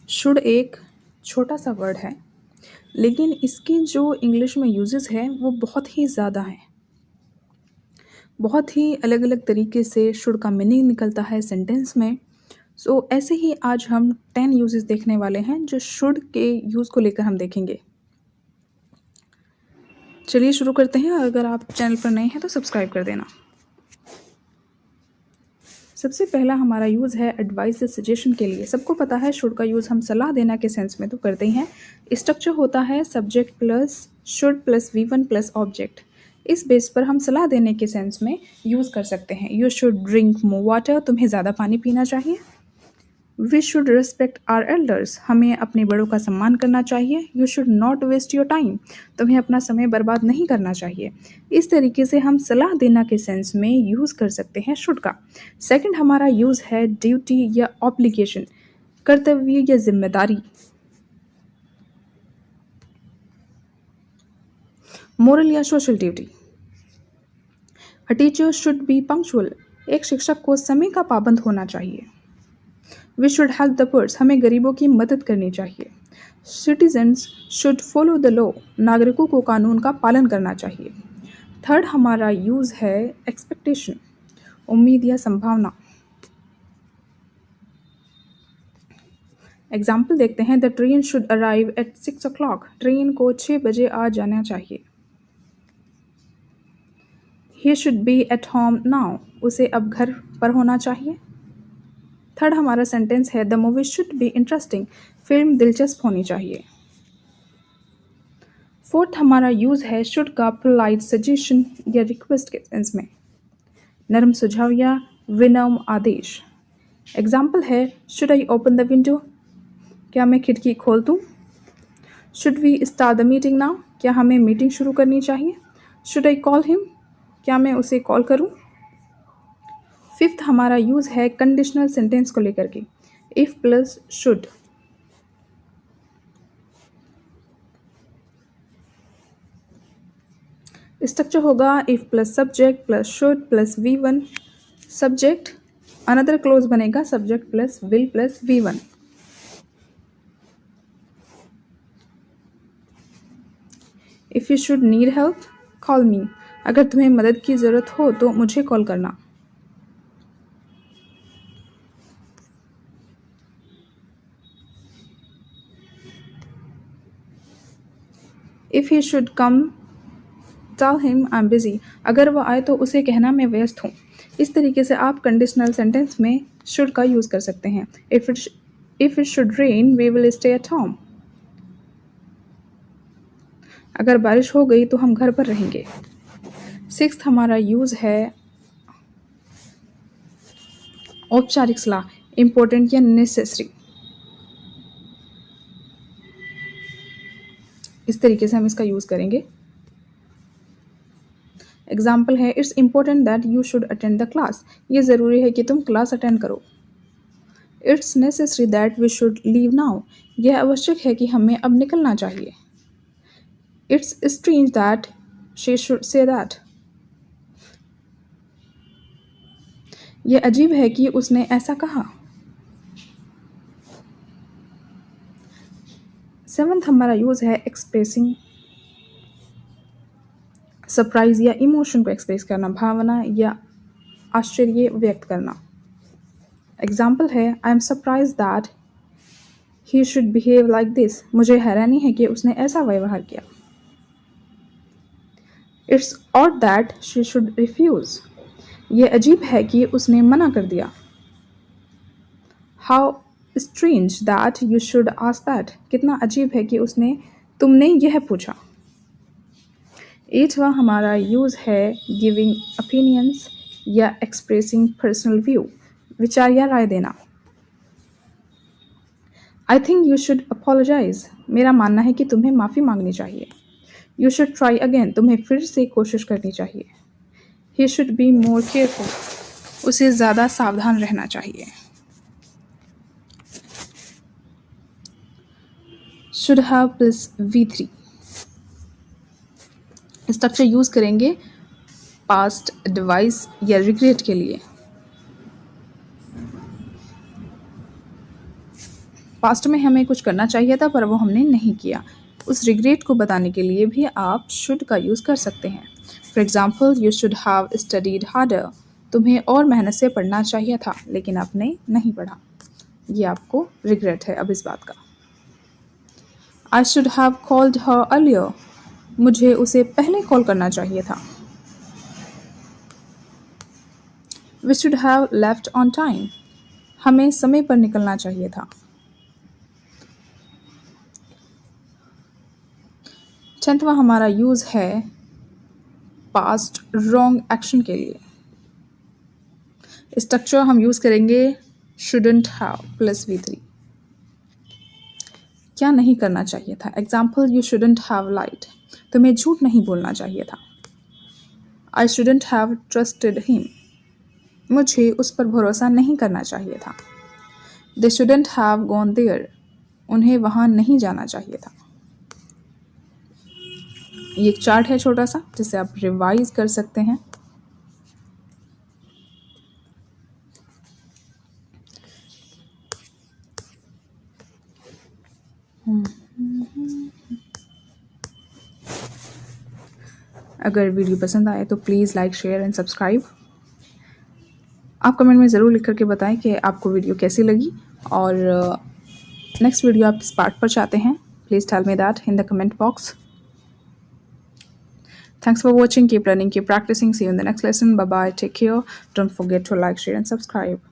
Should एक छोटा सा वर्ड है, लेकिन इसके जो इंग्लिश में यूजेस है वो बहुत ही ज़्यादा हैं। बहुत ही अलग अलग तरीके से शुड का मीनिंग निकलता है सेंटेंस में। सो ऐसे ही आज हम 10 यूजेस देखने वाले हैं जो शुड के यूज़ को लेकर हम देखेंगे। चलिए शुरू करते हैं, और अगर आप चैनल पर नए हैं तो सब्सक्राइब कर देना। सबसे पहला हमारा यूज़ है एडवाइस या सजेशन के लिए। सबको पता है शुड का यूज़ हम सलाह देना के सेंस में तो करते ही हैं। स्ट्रक्चर होता है subject plus should plus V1 plus object. इस बेस पर हम सलाह देने के सेंस में यूज़ कर सकते हैं। You should drink more water, तुम्हें ज़्यादा पानी पीना चाहिए। We should respect our elders, हमें अपने बड़ों का सम्मान करना चाहिए। You should not waste your time, तुम्हें अपना समय बर्बाद नहीं करना चाहिए। इस तरीके से हम सलाह देना के सेंस में यूज़ कर सकते हैं शुड का। सेकंड हमारा यूज़ है ड्यूटी या ऑब्लिगेशन, कर्तव्य या जिम्मेदारी। मोरल या social duty. A teacher should be punctual, एक शिक्षक को समय का पाबंद होना चाहिए। We should help the poor, हमें गरीबों की मदद करनी चाहिए। Citizens should follow the law, नागरिकों को कानून का पालन करना चाहिए। थर्ड हमारा यूज़ है एक्सपेक्टेशन, उम्मीद या संभावना। एग्जाम्पल देखते हैं। The train should arrive at 6 o'clock, train को 6 बजे आ जाना चाहिए। He should be at home now, उसे अब घर पर होना चाहिए। थर्ड हमारा सेंटेंस है the movie should be interesting, फिल्म दिलचस्प होनी चाहिए। फोर्थ हमारा यूज़ है शुड का पोलाइट सजेशन या रिक्वेस्ट के सेंस में, नरम सुझाव या विनम्र आदेश। एग्जाम्पल है should I open the window, क्या मैं खिड़की खोल दूँ। Should we start the meeting now, क्या हमें मीटिंग शुरू करनी चाहिए। शुड आई कॉल हिम, क्या मैं उसे कॉल करूँ। फिफ्थ हमारा यूज़ है कंडीशनल सेंटेंस को लेकर के, इफ़ प्लस शुड। स्ट्रक्चर होगा if plus subject plus should plus V1 subject, another clause बनेगा subject plus will plus V1। If you should need help call me, अगर तुम्हें मदद की ज़रूरत हो तो मुझे कॉल करना। If he should come tell him I am busy, अगर वो आए तो उसे कहना मैं व्यस्त हूँ। इस तरीके से आप कंडीशनल सेंटेंस में शुड का यूज़ कर सकते हैं। If it should rain we will stay at home, अगर बारिश हो गई तो हम घर पर रहेंगे। सिक्स्थ हमारा यूज़ है औपचारिक सलाह, इम्पोर्टेंट या नेसेसरी। इस तरीके से हम इसका यूज़ करेंगे। एग्जाम्पल है it's important that you should attend the class, ये ज़रूरी है कि तुम क्लास अटेंड करो। It's necessary that we should leave now, यह आवश्यक है कि हमें अब निकलना चाहिए। It's strange that she should say that, यह अजीब है कि उसने ऐसा कहा। सेवंथ हमारा यूज़ है एक्सप्रेसिंग सरप्राइज या इमोशन को एक्सप्रेस करना, भावना या आश्चर्य व्यक्त करना। एग्जाम्पल है I am surprise that he should behave like this, मुझे हैरानी है कि उसने ऐसा व्यवहार किया। It's odd that she should refuse, ये अजीब है कि उसने मना कर दिया। How strange that you should ask that, कितना अजीब है कि तुमने यह पूछा। एठवां हमारा यूज़ है गिविंग ओपिनियंस या एक्सप्रेसिंग पर्सनल व्यू, विचार या राय देना। I think you should apologise, मेरा मानना है कि तुम्हें माफ़ी मांगनी चाहिए। यू शुड ट्राई अगेन, तुम्हें फिर से कोशिश करनी चाहिए। He should be more careful, उसे ज़्यादा सावधान रहना चाहिए। Should have plus V3। Structure use करेंगे पास्ट एडवाइस या रिग्रेट के लिए। पास्ट में हमें कुछ करना चाहिए था पर वो हमने नहीं किया। उस रिग्रेट को बताने के लिए भी आप शुड का यूज़ कर सकते हैं। For example, you should have studied harder. तुम्हें और मेहनत से पढ़ना चाहिए था लेकिन आपने नहीं पढ़ा। ये आपको रिग्रेट है अब इस बात का। I should have called her earlier. मुझे उसे पहले कॉल करना चाहिए था। We should have left on time. हमें समय पर निकलना चाहिए था। 10वां हमारा यूज़ है पास्ट रॉन्ग एक्शन के लिए। स्ट्रक्चर हम यूज़ करेंगे शुडंट हैव प्लस V3। क्या नहीं करना चाहिए था? Example, you shouldn't have lied. तुम्हें झूठ नहीं बोलना चाहिए था। I shouldn't have trusted him. मुझे उस पर भरोसा नहीं करना चाहिए था। They shouldn't have gone there. उन्हें वहाँ नहीं जाना चाहिए था। ये एक चार्ट है छोटा सा जिसे आप रिवाइज कर सकते हैं। अगर वीडियो पसंद आए तो please like, share and subscribe. आप कमेंट में ज़रूर लिख करके बताएं कि आपको वीडियो कैसी लगी और नेक्स्ट वीडियो आप किस पार्ट पर चाहते हैं। Please tell me that in the comment box. Thanks for watching. Keep learning, keep practicing. See you in the next lesson. Bye bye. Take care. Don't forget to like, share, and subscribe.